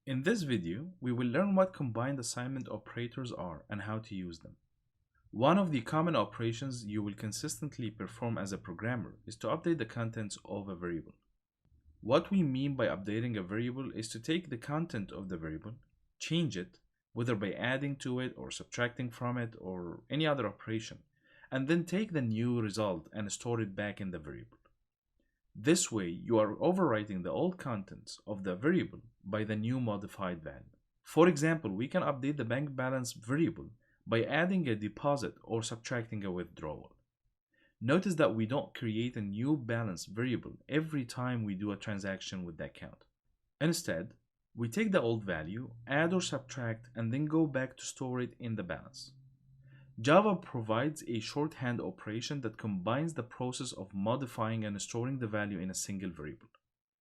In this video, we will learn what combined assignment operators are and how to use them. One of the common operations you will consistently perform as a programmer is to update the contents of a variable. What we mean by updating a variable is to take the content of the variable, change it, whether by adding to it or subtracting from it or any other operation, and then take the new result and store it back in the variable. This way, you are overwriting the old contents of the variable by the new modified value. For example, we can update the bank balance variable by adding a deposit or subtracting a withdrawal. Notice that we don't create a new balance variable every time we do a transaction with the account. Instead, we take the old value, add or subtract, and then go back to store it in the balance. Java provides a shorthand operation that combines the process of modifying and storing the value in a single variable.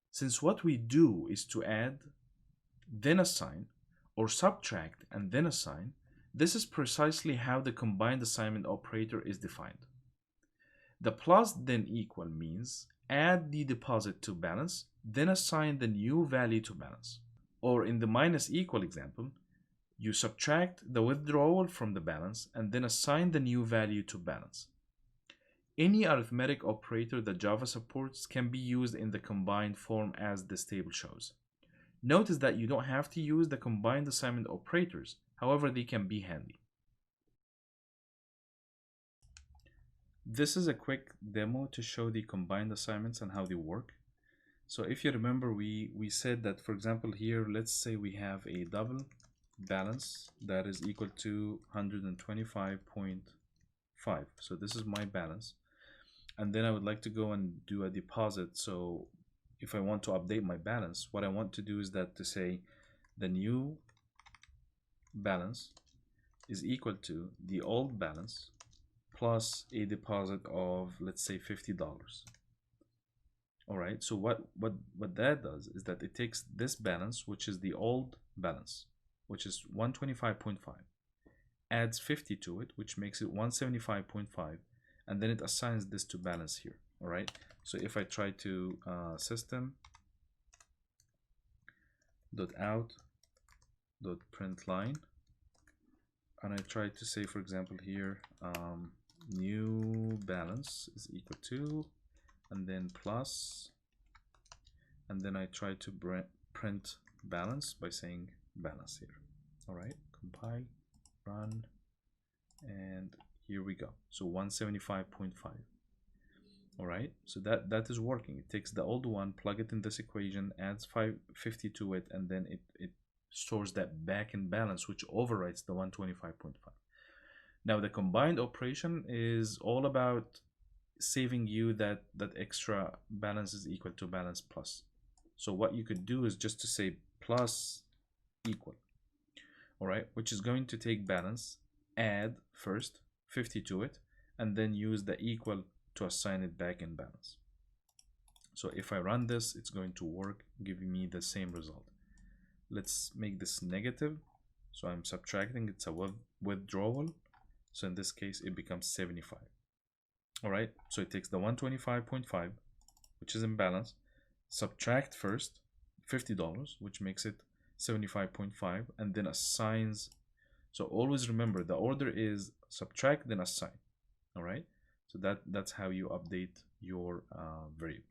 Since what we do is to add, then assign, or subtract and then assign, this is precisely how the combined assignment operator is defined. The plus then equal means add the deposit to balance, then assign the new value to balance. Or in the minus equal example, you subtract the withdrawal from the balance and then assign the new value to balance. Any arithmetic operator that Java supports can be used in the combined form as this table shows. Notice that you don't have to use the combined assignment operators, however they can be handy. This is a quick demo to show the combined assignments and how they work. So if you remember, we said that, for example, here, let's say we have a double balance that is equal to 125.5. So this is my balance, and then I would like to go and do a deposit. So if I want to update my balance, what I want to do is that to say the new balance is equal to the old balance plus a deposit of, let's say, $50. All right, so what that does is that it takes this balance, which is the old balance, which is 125.5, adds 50 to it, which makes it 175.5, and then it assigns this to balance here. All right, so if I try to system.out.println, and I try to say, for example, here new balance is equal to, and then plus, and then I try to print balance by saying balance here. All right, compile, run, and here we go. So 175.5. All right, so that is working. It takes the old one, plug it in this equation, adds 550 to it, and then it stores that back in balance, which overwrites the 125.5. Now the combined operation is all about saving you that extra balance is equal to balance plus. So what you could do is just to say plus equal, all right, which is going to take balance, add first 50 to it, and then use the equal to assign it back in balance. So if I run this, it's going to work, giving me the same result. Let's make this negative. So I'm subtracting, it's a withdrawal. So in this case, it becomes 75. All right, so it takes the 125.5, which is in balance, subtract first $50, which makes it 75.5, and then assigns. So always remember, the order is subtract then assign. All right, so that's how you update your variable.